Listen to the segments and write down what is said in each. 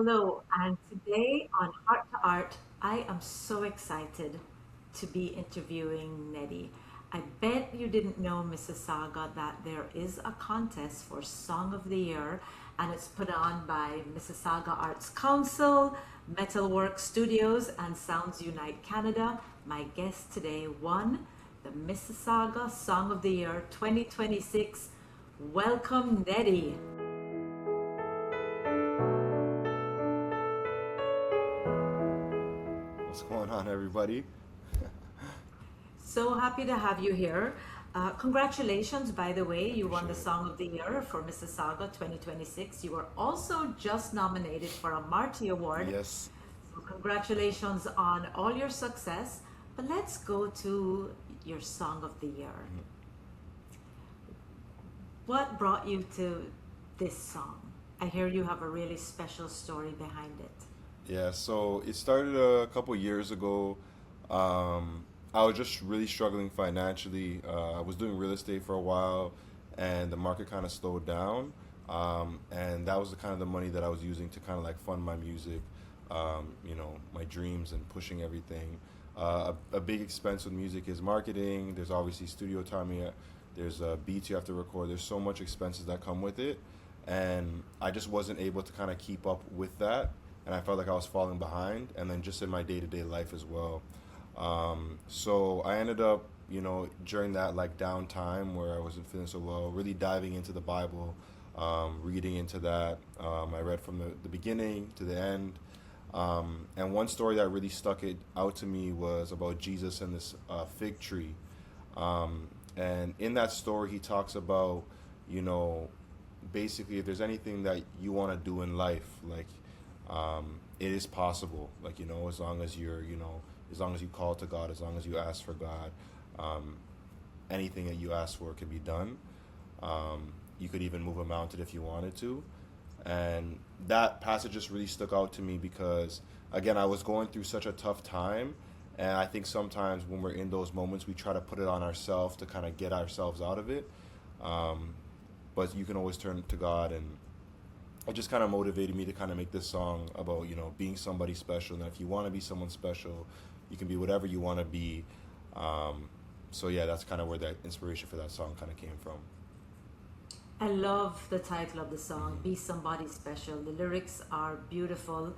Hello, and today on Heart to Art, I am so excited to be interviewing Neddy. I bet you didn't know, Mississauga, that there is a contest for Song of the Year, and it's put on by Mississauga Arts Council, Metalwork Studios, and Sounds Unite Canada. My guest today won the Mississauga Song of the Year 2026. Welcome, Neddy. What's going on, everybody? So happy to have you here. Congratulations, by the way, you won the Appreciate it. Song of the Year for Mississauga 2026. You were also just nominated for a Marty Award. Yes. So congratulations on all your success. But let's go to your Song of the Year. What brought you to this song? I hear you have a really special story behind it. Yeah, so it started a couple years ago. I was just really struggling financially. I was doing real estate for a while, and the market kind of slowed down. And that was the kind of the money that I was using to kind of like fund my music, my dreams and pushing everything. A big expense with music is marketing. There's obviously studio time. There's beats you have to record. There's so much expenses that come with it, and I just wasn't able to kind of keep up with that, and I felt like I was falling behind. And then just in my day to day life as well. So I ended up, during that like downtime where I wasn't feeling so well, really diving into the Bible, reading into that. I read from the beginning to the end. And one story that really stuck it out to me was about Jesus and this fig tree. And in that story, he talks about, you know, basically if there's anything that you want to do in life, like it is possible. Like, as long as as long as you call to God, as long as you ask for God, um, anything that you ask for can be done. You could even move a mountain if you wanted to. And that passage just really stuck out to me because, again, I was going through such a tough time. And I think sometimes when we're in those moments, we try to put it on ourselves to kind of get ourselves out of it. Um, but you can always turn to God. And it just kind of motivated me to kind of make this song about, being somebody special. And if you want to be someone special, you can be whatever you want to be. Um, so, yeah, that's kind of where that inspiration for that song kind of came from. I love the title of the song, Be Somebody Special. The lyrics are beautiful,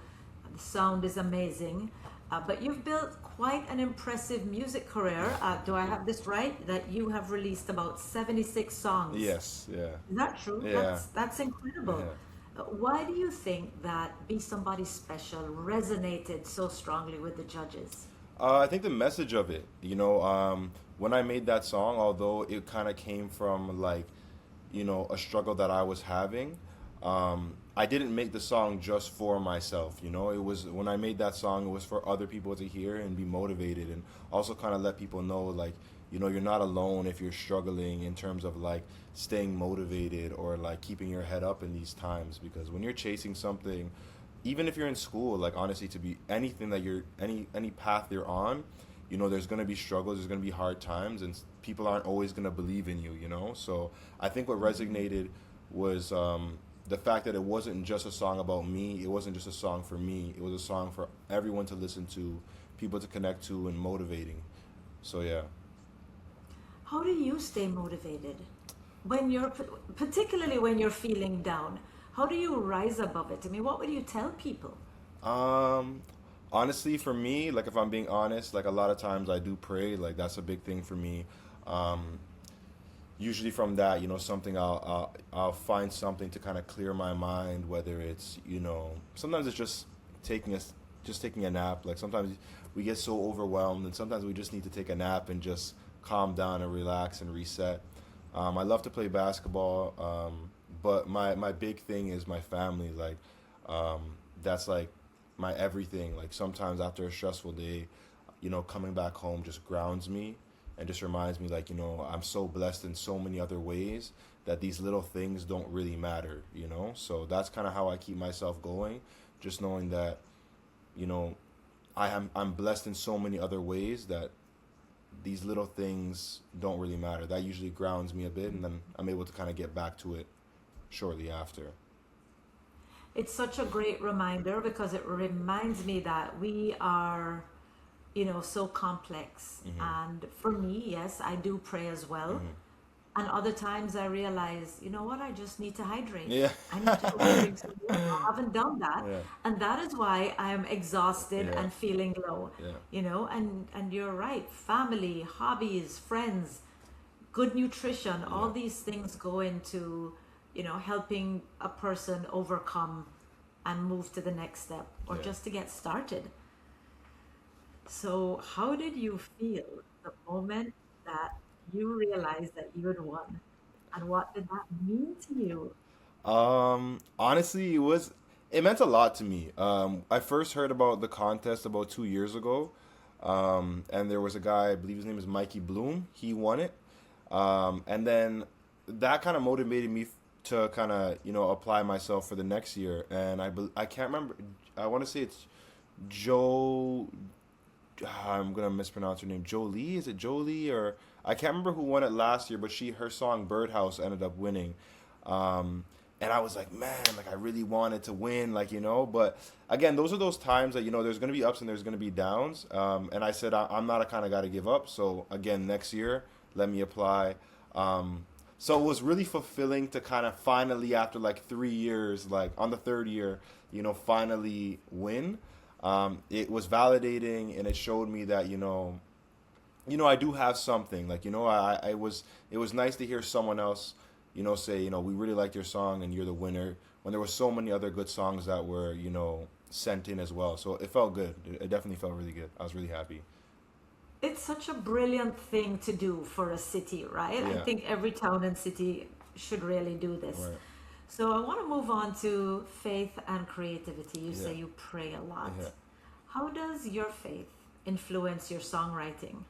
the sound is amazing. But you've built quite an impressive music career. Do I have this right? That you have released about 76 songs. Yes, yeah, Is that true? yeah, That's incredible. yeah. Why do you think that Be Somebody Special resonated so strongly with the judges? I think the message of it, when I made that song, although it kind of came from like, a struggle that I was having, I didn't make the song just for myself. It was when I made that song, it was for other people to hear and be motivated, and also kind of let people know, like, you're not alone if you're struggling in terms of like staying motivated or like keeping your head up in these times. Because when you're chasing something, even if you're in school, like honestly, to be anything that you're any path you're on, there's gonna be struggles, there's gonna be hard times, and people aren't always gonna believe in you. So I think what resonated was the fact that it wasn't just a song about me. It wasn't just a song for me. It was a song for everyone to listen to, people to connect to, and motivating. So yeah. How do you stay motivated when particularly when you're feeling down? How do you rise above it? I mean, what would you tell people? Um, Honestly, for me, like if I'm being honest, like a lot of times I do pray. Like that's a big thing for me. Um, Usually from that, something I'll find something to kind of clear my mind. Whether it's sometimes it's just taking a nap. Like sometimes we get so overwhelmed, and sometimes we just need to take a nap and just calm down and relax and reset. I love to play basketball, but my big thing is my family. Like um, that's like my everything. Like sometimes after a stressful day, coming back home just grounds me and just reminds me, like, I'm so blessed in so many other ways that these little things don't really matter. So that's kind of how I keep myself going, just knowing that, you know, I'm blessed in so many other ways that these little things don't really matter. That usually grounds me a bit, and then I'm able to kind of get back to it shortly after. It's such a great reminder because it reminds me that we are, so complex. Hmm. And for me, yes, I do pray as well. Hmm. And other times I realize, you know what, I just need to hydrate. Yeah. I need to go and drink some water. I haven't done that. Yeah. And that is why I'm exhausted Yeah. and feeling low, Yeah. and you're right. Family, hobbies, friends, good nutrition, all Yeah. these things go into, helping a person overcome and move to the next step or Yeah. just to get started. So, how did you feel the moment that you realized that you had won? And what did that mean to you? Honestly, it meant a lot to me. I first heard about the contest about 2 years ago, and there was a guy, I believe his name is Mikey Bloom. He won it, and then that kind of motivated me to kind of apply myself for the next year. And I can't remember. I want to say it's Joe. I'm gonna mispronounce her name. Jolie, is it Jolie or I can't remember who won it last year, but her song Birdhouse ended up winning. Um, and I was like, man, like I really wanted to win, but again, those are those times that there's gonna be ups and there's gonna be downs. And I said I'm not a kind of guy to give up. So again, next year, let me apply. So it was really fulfilling to kind of finally, after like 3 years, like on the third year, finally win. It was validating and it showed me that I do have something. Like I was it was nice to hear someone else say we really liked your song and you're the winner when there were so many other good songs that were sent in as well. So it felt good. It definitely felt really good. I was really happy. It's such a brilliant thing to do for a city, right? I Yeah. think every town and city should really do this. Right. So I want to move on to faith and creativity. You Yeah. say you pray a lot. Yeah. How does your faith influence your songwriting?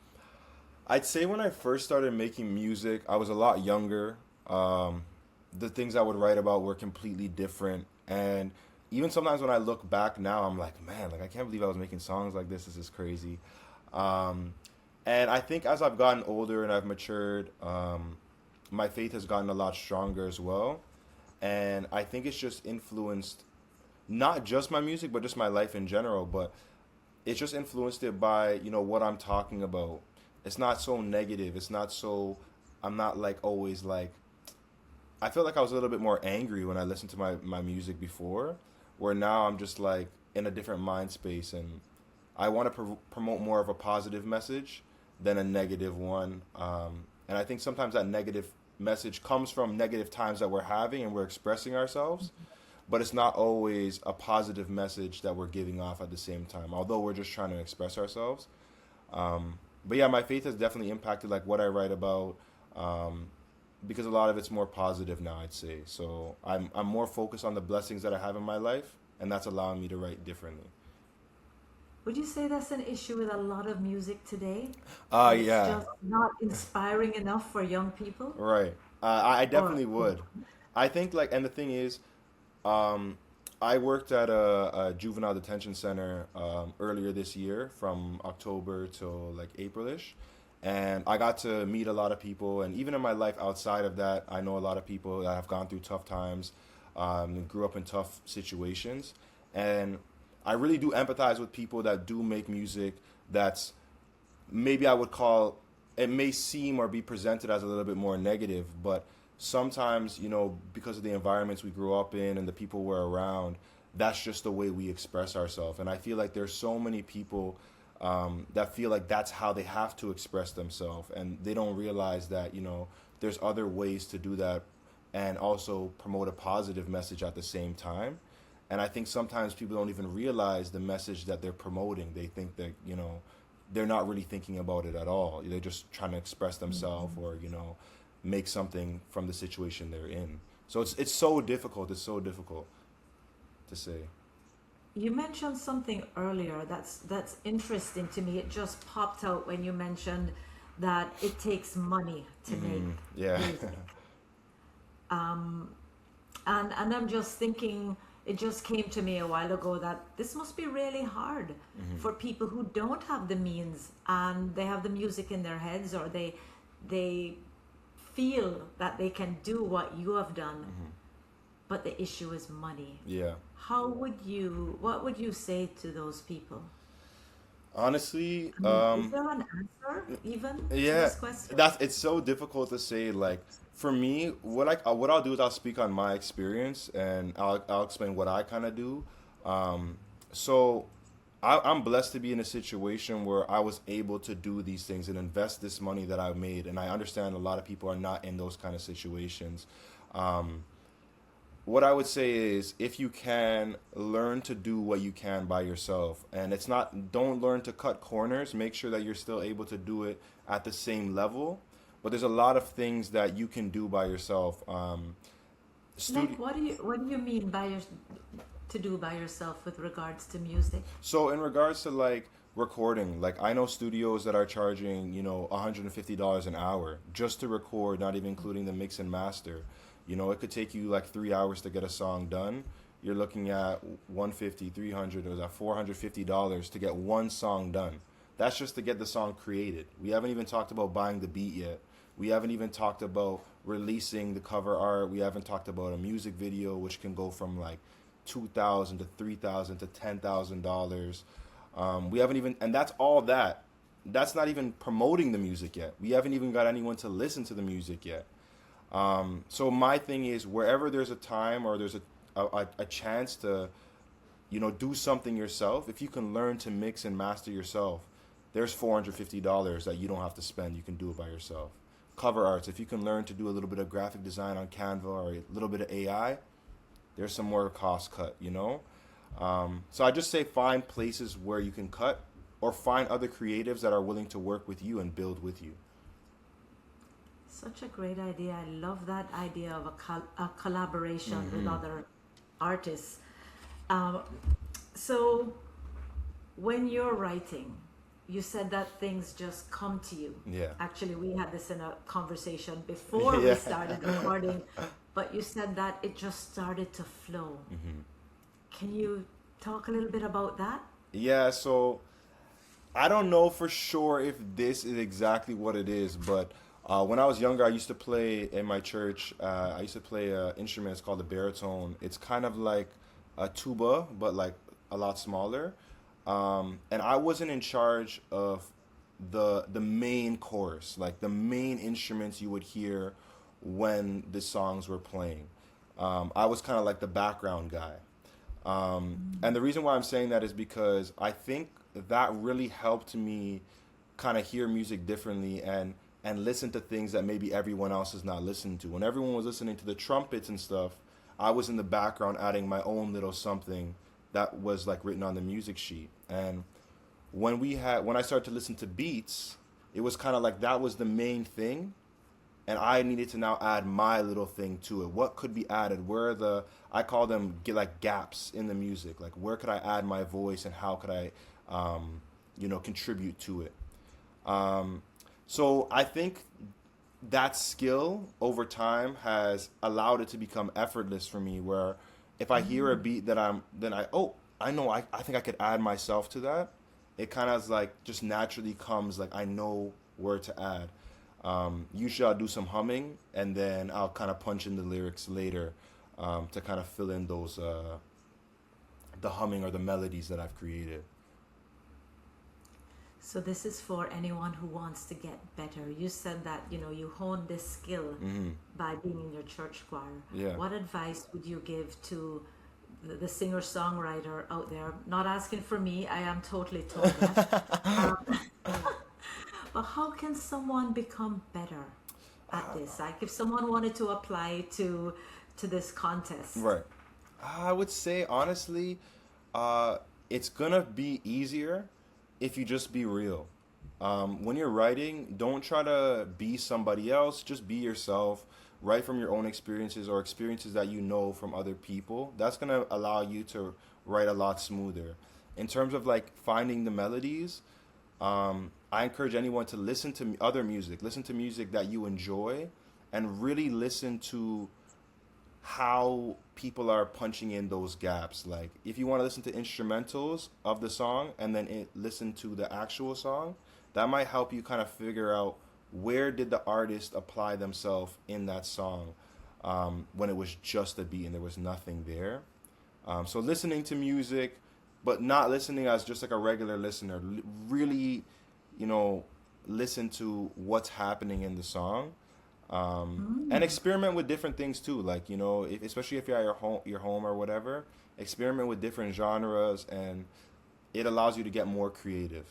I'd say when I first started making music, I was a lot younger. Um, the things I would write about were completely different. And even sometimes when I look back now, I'm like, man, like I can't believe I was making songs like this. This is crazy. Um, and I think as I've gotten older and I've matured, my faith has gotten a lot stronger as well. And I think it's just influenced not just my music, but just my life in general. But it's just influenced it by what I'm talking about. It's not so negative. It's not so. I'm not like always like. I feel like I was a little bit more angry when I listened to my music before, where now I'm just like in a different mind space and I want to promote more of a positive message than a negative one. And I think sometimes that negative message comes from negative times that we're having and we're expressing ourselves, but it's not always a positive message that we're giving off at the same time, although we're just trying to express ourselves. But yeah, my faith has definitely impacted like what I write about, because a lot of it's more positive now, I'd say. So I'm more focused on the blessings that I have in my life, and that's allowing me to write differently. Would you say that's an issue with a lot of music today? That it's Yeah, just not inspiring enough for young people? right. I Or, definitely would. I think like, and the thing is, Um, I worked at a juvenile detention center earlier this year from October till like Aprilish, and I got to meet a lot of people. And even in my life outside of that, I know a lot of people that have gone through tough times, grew up in tough situations, and I really do empathize with people that do make music that's maybe I would call it may seem or be presented as a little bit more negative, but sometimes, because of the environments we grew up in and the people we're around, that's just the way we express ourselves. And I feel like there's so many people that feel like that's how they have to express themselves, and they don't realize that, there's other ways to do that and also promote a positive message at the same time. And I think sometimes people don't even realize the message that they're promoting. They think that, they're not really thinking about it at all. They're just trying to express themselves or, make something from the situation they're in. So it's so difficult. It's so difficult to say. you mentioned something earlier that's interesting to me. It just popped out when you mentioned that it takes money to make Yeah. music. And I'm just thinking, it just came to me a while ago that this must be really hard for people who don't have the means and they have the music in their heads, or they feel that they can do what you have done, but the issue is money. Yeah. What would you say to those people? Honestly, I mean, is there an answer even to yeah, this question? that's it's so difficult to say. Like for me, what I'll do is I'll speak on my experience and I'll explain what I kind of do. So I'm blessed to be in a situation where I was able to do these things and invest this money that I made, and I understand a lot of people are not in those kind of situations. Um, what I would say is if you can learn to do what you can by yourself, and it's not, don't learn to cut corners, make sure that you're still able to do it at the same level. But there's a lot of things that you can do by yourself. Like, Studio. what do you mean by to do by yourself with regards to music? So in regards to like recording, like I know studios that are charging, $150 an hour just to record, not even including the mix and master. It could take you like 3 hours to get a song done. You're looking at 150, 300, or that $450 to get one song done. That's just to get the song created. We haven't even talked about buying the beat yet. We haven't even talked about releasing the cover art. We haven't talked about a music video, which can go from like 2,000 to 3,000 to $10,000. We haven't even, and that's all that. That's not even promoting the music yet. We haven't even got anyone to listen to the music yet. So my thing is wherever there's a time or there's a chance to, do something yourself, if you can learn to mix and master yourself, there's $450 that you don't have to spend. You can do it by yourself. Cover arts, if you can learn to do a little bit of graphic design on Canva or a little bit of AI, there's some more cost cut. So I just say find places where you can cut or find other creatives that are willing to work with you and build with you. Such a great idea. I love that idea of a collaboration with other artists. Um, so, when you're writing, you said that things just come to you. Yeah. Actually, we had this in a conversation before we Yeah. started recording, but you said that it just started to flow. Can you talk a little bit about that? Yeah, so I don't know for sure if this is exactly what it is, but when I was younger, I used to play in my church. I used to play an instrument. It's called the baritone. It's kind of like a tuba, but like a lot smaller. And I wasn't in charge of the main chorus, like the main instruments you would hear when the songs were playing. I was kind of like the background guy. And the reason why I'm saying that is because I think that really helped me kind of hear music differently and listen to things that maybe everyone else is not listening to. When everyone was listening to the trumpets and stuff, I was in the background adding my own little something that was like written on the music sheet. And when I started to listen to beats, it was kind of like that was the main thing, and I needed to now add my little thing to it. What could be added? Where are I call them get like gaps in the music. Like where could I add my voice and how could I, contribute to it? Um, so I think that skill over time has allowed it to become effortless for me. Where if I hear a beat that I know I think I could add myself to that. It kind of like just naturally comes like I know where to add. Usually I'll do some humming and then I'll kind of punch in the lyrics later to kind of fill in those the humming or the melodies that I've created. So this is for anyone who wants to get better. You said that, you honed this skill by being in your church choir. Yeah. What advice would you give to the singer-songwriter out there? Not asking for me, I am totally tone deaf. Um, but how can someone become better at this? Like if someone wanted to apply to this contest. Right. I would say honestly, uh, it's gonna be easier if you just be real. When you're writing, don't try to be somebody else. Just be yourself. Write from your own experiences or experiences that you know from other people. That's gonna allow you to write a lot smoother. In terms of like finding the melodies, I encourage anyone to listen to other music. Listen to music that you enjoy, and really listen to how people are punching in those gaps. Like if you want to listen to instrumentals of the song and then listen to the actual song, that might help you kind of figure out where did the artist apply themselves in that song. when it was just a beat and there was nothing there. So listening to music, but not listening as just like a regular listener. Really, you know, listen to what's happening in the song, and Mm. experiment with different things too. Like especially if you're at your home or whatever, experiment with different genres, and it allows you to get more creative.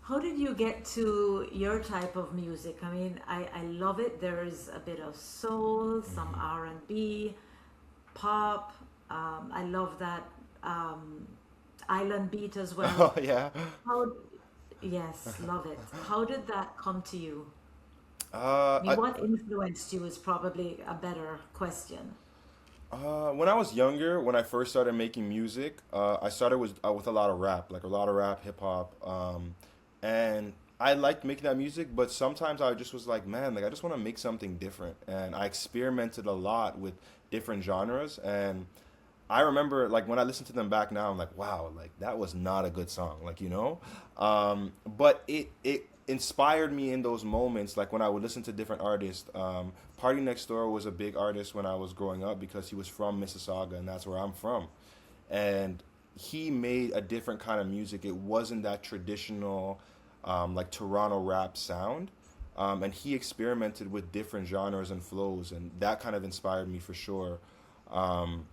How did you get to your type of music? I mean, I love it. There's a bit of soul, some Hmm. R&B, pop. I love that um, island beat as well. Oh yeah. How, yes, love it. How did that come to you? Uh, I mean, I what influenced you is probably a better question. when I was younger, when I first started making music, I started with a lot of rap, like a lot of rap, hip hop, and I liked making that music. But sometimes I just was like, man, like I just want to make something different, and I experimented a lot with different genres. And I remember like when I listen to them back now, I'm like, wow, like that was not a good song, like but it inspired me in those moments, like when I would listen to different artists. Party Next Door was a big artist when I was growing up because he was from Mississauga, and that's where I'm from, and he made a different kind of music. It wasn't that traditional, like Toronto rap sound. And he experimented with different genres and flows, and that kind of inspired me for sure. Um,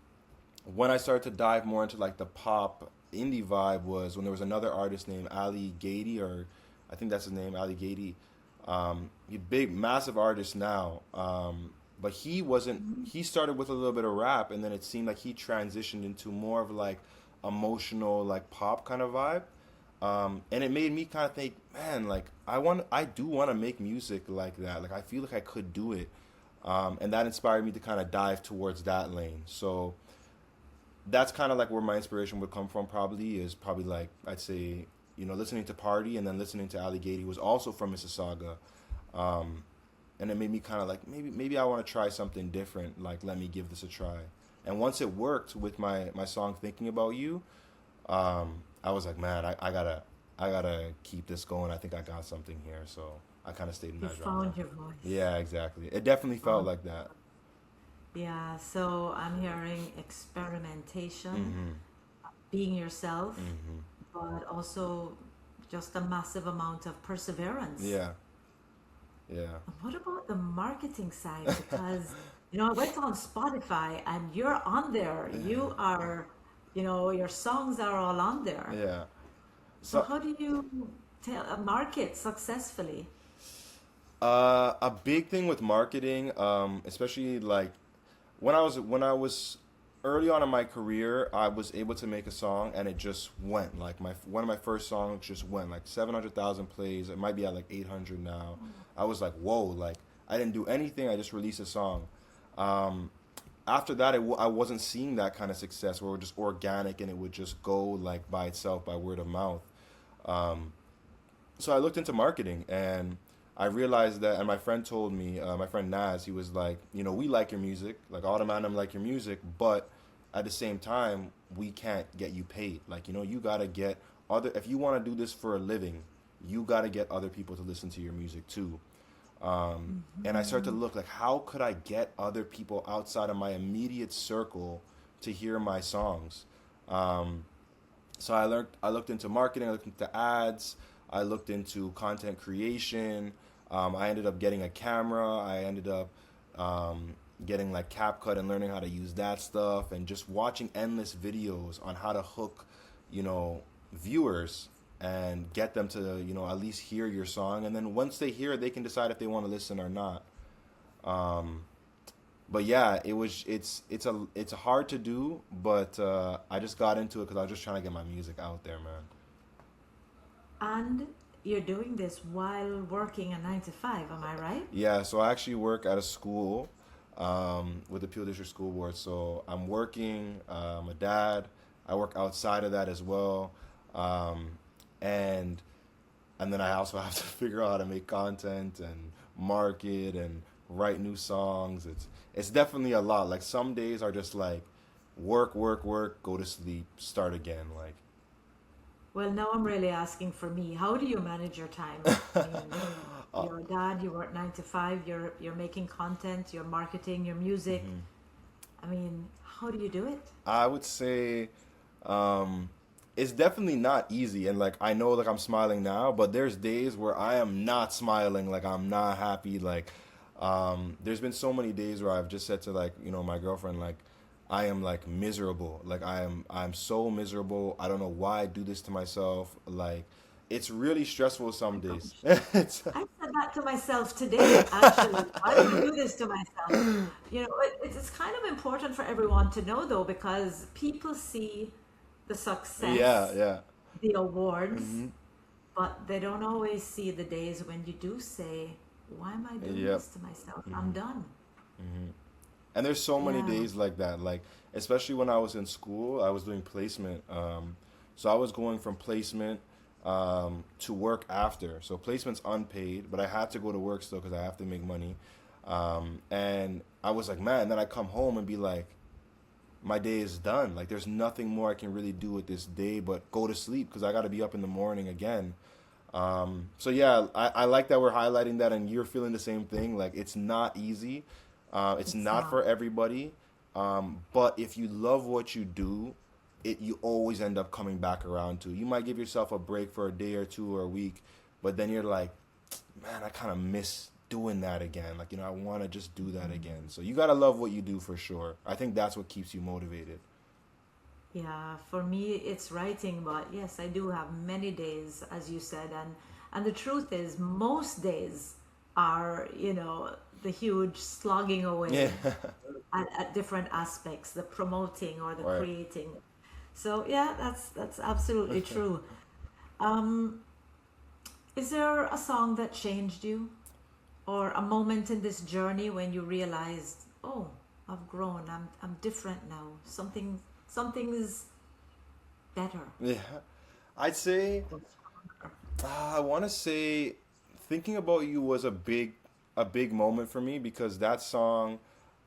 when I started to dive more into like the pop indie vibe was when there was another artist named Ali Gady, or I think that's his name, Ali Gady. He big, massive artist now. But he wasn't. He started with a little bit of rap, and then it seemed like he transitioned into more of like emotional, like pop kind of vibe. And it made me kind of think, man, like I do want to make music like that. Like I feel like I could do it, and that inspired me to kind of dive towards that lane. So that's kind of like where my inspiration would come from. Probably is probably like I'd say listening to Party and then listening to Ali Gady, who was also from Mississauga, and it made me kind of like maybe I want to try something different. Like let me give this a try. And once it worked with my song Thinking About You, I was like, man, I gotta keep this going. I think I got something here. So I kind of stayed in You that genre. found your voice. Yeah, exactly. It definitely felt Found, like that. yeah, so I'm hearing experimentation, Mm-hmm. being yourself, Mm-hmm. but also just a massive amount of perseverance. Yeah. Yeah. And what about the marketing side? Because, I went on Spotify and you're on there. You are, your songs are all on there. Yeah. So So how do you market successfully? a big thing with marketing, especially like when I was early on in my career, I was able to make a song and it just went. Like my one of my first songs just went like 700,000 plays. It might be at like 800 now. I was like, whoa! Like I didn't do anything. I just released a song. Um, After that, I wasn't seeing that kind of success where it was just organic and it would just go like by itself by word of mouth. Um, so I looked into marketing and I realized that, and my friend told me, my friend Naz, he was like, we like your music, like Automatum like your music, but at the same time, we can't get you paid. Like, you gotta get if you want to do this for a living, you gotta get other people to listen to your music too. And I started to look like, how could I get other people outside of my immediate circle to hear my songs? Um, so I looked into marketing, I looked into ads, I looked into content creation. I ended up getting a camera. I ended up um, getting like CapCut and learning how to use that stuff, and just watching endless videos on how to hook, you know, viewers and get them to at least hear your song. And then once they hear it, they can decide if they want to listen or not. Um, but yeah, it's hard to do, but I just got into it because I was just trying to get my music out there, man. And you're doing this while working a 9 to 5, am I right? Yeah, so I actually work at a school with the Peel District School Board. So I'm working. I'm a dad. I work outside of that as well, um, and and then I also have to figure out how to make content and market and write new songs. It's definitely a lot. Like some days are just like work, work, work, go to sleep, start again. Like Well, now I'm really asking for me. How do you manage your time? I mean, Uh, You're a dad, you work 9 to 5, you're making content, you're marketing your music. I mean, how do you do it? I would say um, it's definitely not easy, and like I know, like I'm smiling now, but there's days where I am not smiling, like I'm not happy. Like there's been so many days where I've just said to like my girlfriend like I am like miserable, like I'm so miserable. I don't know why I do this to myself. Like it's really stressful My some days. gosh. It's, I said that to myself today, actually. Why do I do this to myself? It's kind of important for everyone to know, though, because people see the yeah, success, yeah. the awards, Hmm. but they don't always see the days when you do say, why am I doing Yep. this to myself? I'm Hmm. done. Hmm. And there's so many Yeah. days like that. Like especially when I was in school, I was doing placement. So I was going from placement to work after. So placement's unpaid, but I had to go to work still because I have to make money. And I was like, man. Then I come home and be like, my day is done. Like there's nothing more I can really do with this day but go to sleep because I got to be up in the morning again. So yeah, I like that we're highlighting that, and you're feeling the same thing. Like it's not easy. It's It's not not. for everybody. But if you love what you do, you always end up coming back around to. You might give yourself a break for a day or two or a week, but then you're like, man, I kind of miss doing that again. Like I want to just do that again. So you gotta love what you do for sure. I think that's what keeps you motivated. Yeah, for me, it's writing, but yes, I do have many days, as you said, and the truth is, most days are, the huge slogging Yeah. away at different aspects, the promoting or the Right. creating. So yeah, that's absolutely true. Um, is there a song that changed you, or a moment in this journey when you realized, oh, I've grown, I'm different now. Something is better. Yeah. I'd say Or stronger. I want to say thinking about you was a big moment for me because that song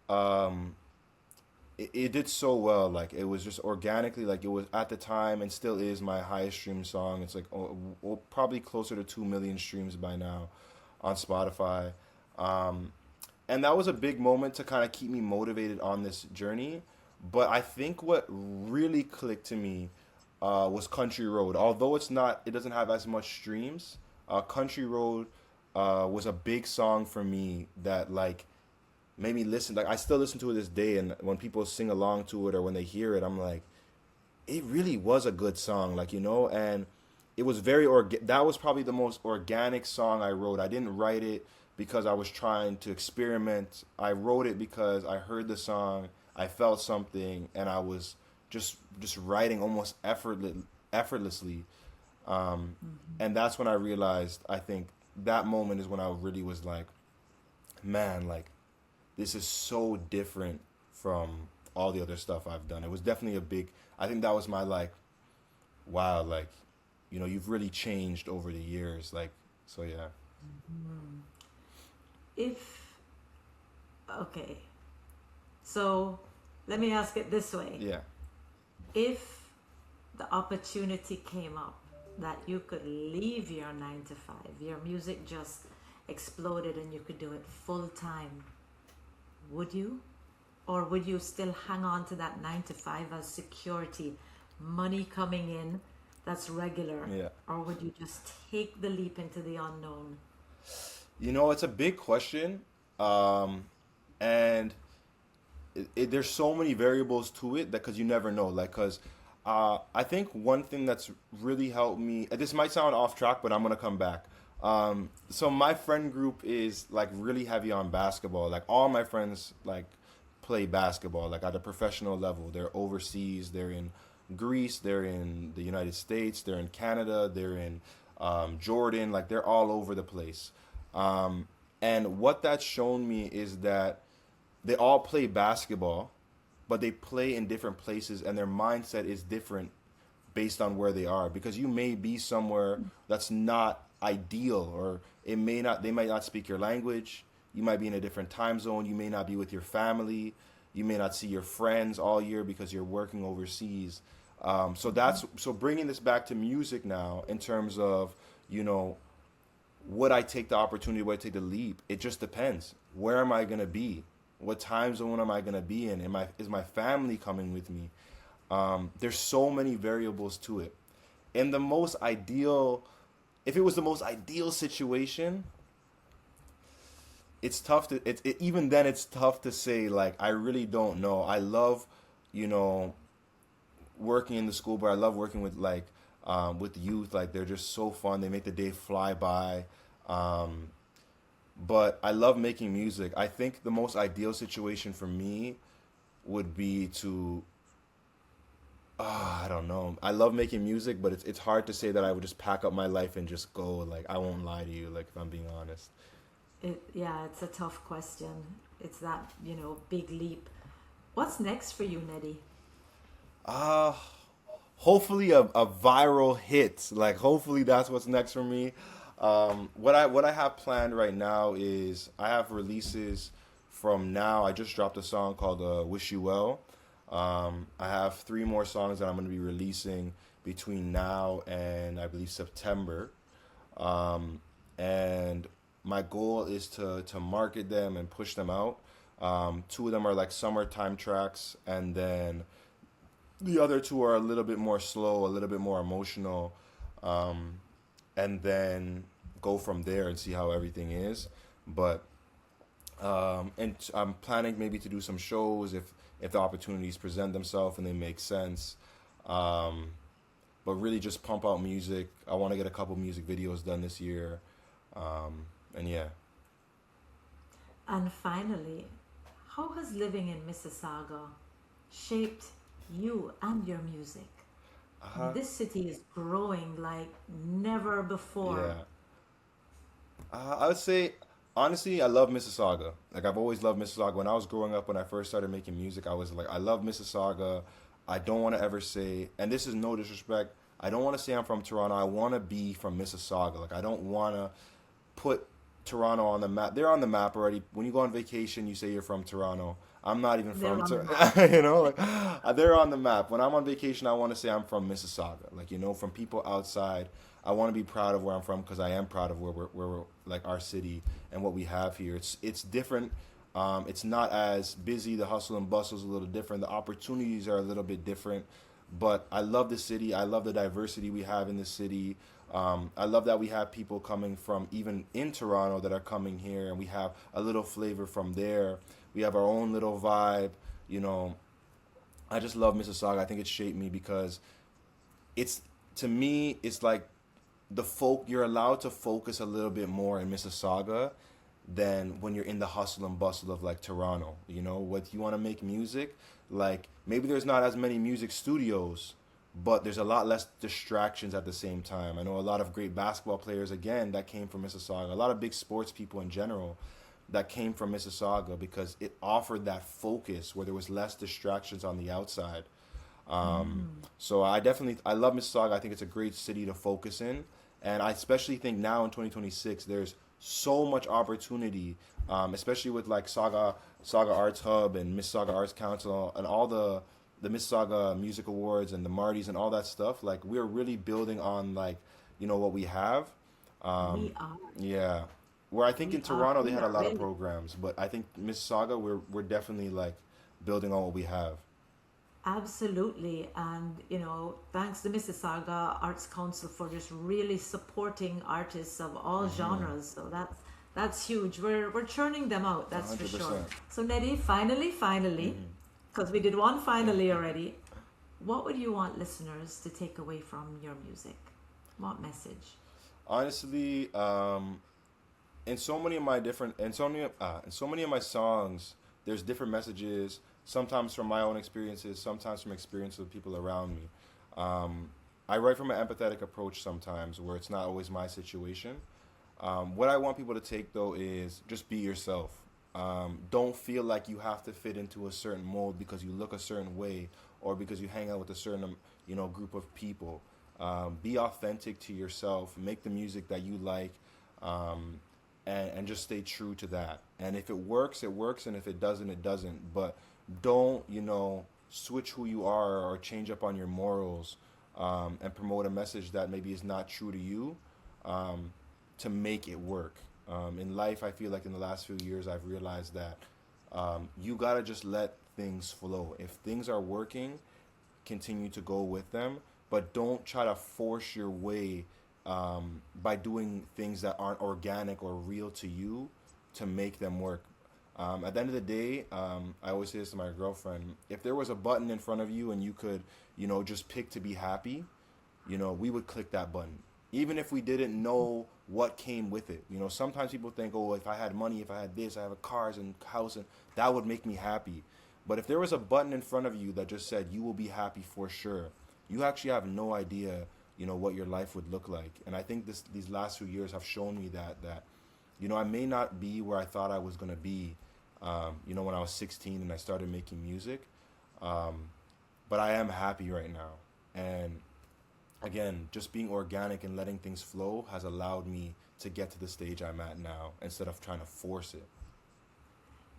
um it did so well. Like it was just organically, like it was at the time and still is my highest streamed song. It's like probably closer to 2 million streams by now on Spotify. um and that was a big moment to kind of keep me motivated on this journey. But I think what really clicked to me was Country Road. Although it doesn't have as much streams. Country Road was a big song for me that like made me listen. Like I still listen to it this day, and when people sing along to it or when they hear it, I'm like, it really was a good song. Like and it was that was probably the most organic song I wrote. I didn't write it because I was trying to experiment. I wrote it because I heard the song, I felt something, and I was just writing almost effortlessly. Um, Mhm. and that's when I realized. I think that moment is when I really was like, man, like this is so different from all the other stuff I've done. It was definitely a big. I think that was my like, wow, like, you've really changed over the years. Like, so yeah, Mhm. If, okay, so let me ask it this way. yeah. If the opportunity came up that you could leave your 9 to 5, your music just exploded and you could do it full time, would you? Or would you still hang on to that 9 to 5 as security, money coming in that's regular? Yeah. Or would you just take the leap into the unknown? It's a big question. And there's so many variables to it that because you never know. Like, because I think one thing that's really helped me. This might sound off track, but I'm gonna come back. So my friend group is like really heavy on basketball. Like all my friends like play basketball like at a professional level. They're overseas. They're in Greece. They're in the United States. They're in Canada. They're in Jordan. Like they're all over the place. Um, and what that's shown me is that they all play basketball, but they play in different places, and their mindset is different based on where they are. Because you may be somewhere that's not ideal, or they might not speak your language. You might be in a different time zone. You may not be with your family. You may not see your friends all year because you're working overseas. So bringing this back to music now in terms of you know would I take the opportunity? Would I take the leap? It just depends. Where am I gonna be? What time zone am I gonna be in? Is my family coming with me? There's so many variables to it. In the most ideal, if it was the most ideal situation, it's tough to even then it's tough to say. Like, I really don't know. I love, you know, working in the school, but I love working with youth. Like, they're just so fun. They make the day fly by. Um, but I love making music. I think the most ideal situation for me would be to I don't know. I love making music, but it's hard to say that I would just pack up my life and just go. Like, I won't lie to you. Like, if I'm being honest. Yeah, it's a tough question. It's that, big leap. What's next for you, Neddy? Uh Hopefully a viral hit. Like, hopefully that's what's next for me. What I have planned right now is I have releases from now. I just dropped a song called "Wish You Well." I have three more songs that I'm going to be releasing between now and I believe September. And my goal is to market them and push them out. Two of them are like summertime tracks, and then the other two are a little bit more slow, a little bit more emotional, um, and then go from there and see how everything is. But and I'm planning maybe to do some shows if the opportunities present themselves and they make sense. Um, but really just pump out music. I want to get a couple music videos done this year, and yeah. And finally, how has living in Mississauga shaped you and your music? I mean, Uh-huh. this city is growing like never before. Yeah. I would say, honestly, I love Mississauga. Like, I've always loved Mississauga. When I was growing up, when I first started making music, I was like, I love Mississauga. I don't want to ever say, and this is no disrespect, I don't want to say I'm from Toronto. I want to be from Mississauga. Like, I don't want to put Toronto on the map. They're on the map already. When you go on vacation, you say you're from Toronto. I'm not even They're from on the Toronto. map. Like, they're on the map. When I'm on vacation, I want to say I'm from Mississauga. Like, from people outside. I want to be proud of where I'm from because I am proud of where we're like our city and what we have here. It's different. It's not as busy. The hustle and bustle is a little different. The opportunities are a little bit different. But I love the city. I love the diversity we have in the city. I love that we have people coming from even in Toronto that are coming here, and we have a little flavor from there. We have our own little vibe. You know, I just love Mississauga. I think it shaped me because it's to me, it's like you're allowed to focus a little bit more in Mississauga than when you're in the hustle and bustle of like Toronto. What you want to make music, like maybe there's not as many music studios, but there's a lot less distractions at the same time. I know a lot of great basketball players again that came from Mississauga. A lot of big sports people in general that came from Mississauga because it offered that focus where there was less distractions on the outside. So I love Mississauga. I think it's a great city to focus in, and I especially think now in 2026 there's so much opportunity, especially with like Sauga Arts HUB and Mississauga Arts Council and all the Mississauga Music Awards and the Martys and all that stuff. Like, we're really building on like what we have. We Um, are. yeah, where I think in We are. Toronto they We had a are lot of ready. programs, but I think Mississauga we're definitely like building on what we have. Absolutely. And, thanks to Mississauga Arts Council for just really supporting artists of all Hmm. genres. So that's huge. We're churning them out, A that's for hundred sure. percent. So Neddy, finally, Hmm. because we did one finally already, what would you want listeners to take away from your music? What message? Honestly, in so many of my songs, there's different messages. Sometimes from my own experiences, sometimes from experiences of people around me. Um, I write from an empathetic approach sometimes, where it's not always my situation. What I want people to take though is just be yourself. Don't feel like you have to fit into a certain mold because you look a certain way or because you hang out with a certain group of people. Be authentic to yourself. Make the music that you like, um, and just stay true to that. And if it works, it works, and if it doesn't, it doesn't. But don't switch who you are or change up on your morals, and promote a message that maybe is not true to you. Um, to make it work. In life, I feel like in the last few years, I've realized that you gotta just let things flow. If things are working, continue to go with them, but don't try to force your way by doing things that aren't organic or real to you to make them work. At the end of the day, I always say this to my girlfriend: if there was a button in front of you and you could, just pick to be happy, we would click that button. Even if we didn't know what came with it. Sometimes people think, oh, if I had money, if I had this, I have a cars and house, and that would make me happy. But if there was a button in front of you that just said you will be happy for sure, you actually have no idea, what your life would look like. And I think these last few years have shown me that I may not be where I thought I was gonna be, when I was 16 and I started making music, but I am happy right now. And again, just being organic and letting things flow has allowed me to get to the stage I'm at now instead of trying to force it.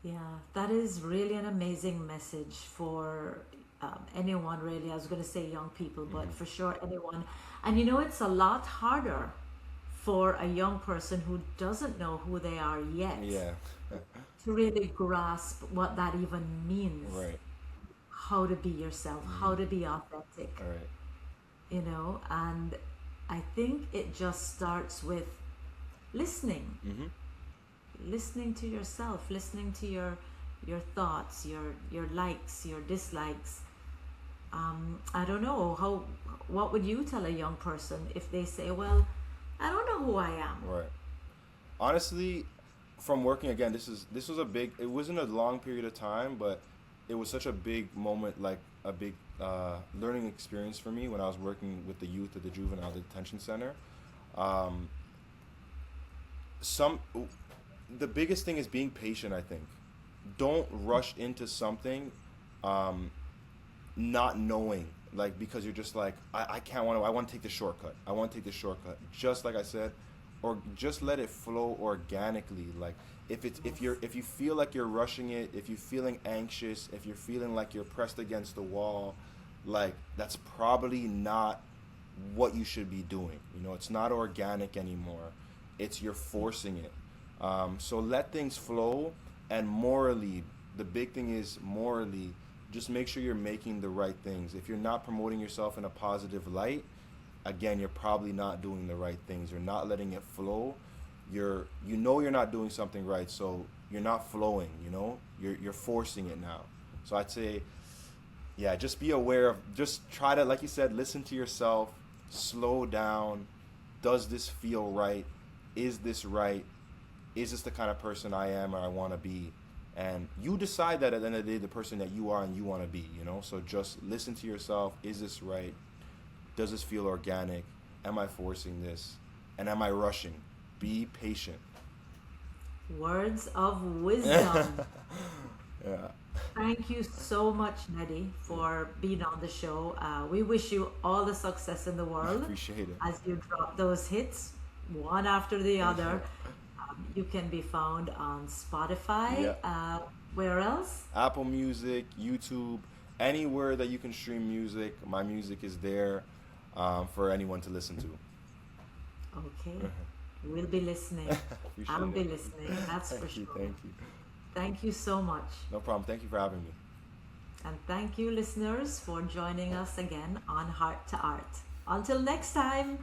Yeah, that is really an amazing message for anyone, really. I was going to say young people, but for sure anyone. And it's a lot harder for a young person who doesn't know who they are yet Yeah. to really grasp what that even means. Right. How to be yourself, how to be authentic, All right. and I think it just starts with listening, Mm-hmm. listening to yourself, listening to your thoughts, your likes, your dislikes. I don't know what would you tell a young person if they say, well, I don't know who I am. Right. Honestly, from working again, this was a big. It wasn't a long period of time, but it was such a big moment, like a big learning experience for me when I was working with the youth at the juvenile detention center. Um, some the biggest thing is being patient. I think don't rush into something, um, not knowing, like, because you're just like, I can't want to. I want to take the shortcut. I want to take the shortcut. Just like I said, or just let it flow organically. Like if you feel like you're rushing it, if you're feeling anxious, if you're feeling like you're pressed against the wall, like that's probably not what you should be doing. It's not organic anymore. It's you're forcing it. So let things flow, and morally, the big thing is morally, just make sure you're making the right things. If you're not promoting yourself in a positive light, again, you're probably not doing the right things. You're not letting it flow. You're not doing something right, so you're not flowing. You're forcing it now. So I'd say, yeah, just be aware of. Just try to, like you said, listen to yourself. Slow down. Does this feel right? Is this right? Is this the kind of person I am or I want to be? And you decide that at the end of the day, the person that you are and you want to be. So just listen to yourself. Is this right? Does this feel organic? Am I forcing this? And am I rushing? Be patient. Words of wisdom. Yeah. Thank you so much, Neddy, for being on the show. We wish you all the success in the I world appreciate it. as you drop those hits one after the other. You can be found on Spotify. Yeah. Where else? Apple Music, YouTube, anywhere that you can stream music. My music is there for anyone to listen to. Okay. We'll be listening. Appreciate I'll be it. listening. That's for Thank you. sure. Thank you. Thank you so much. No problem. Thank you for having me. And thank you, listeners, for joining us again on Heart to Art. Until next time.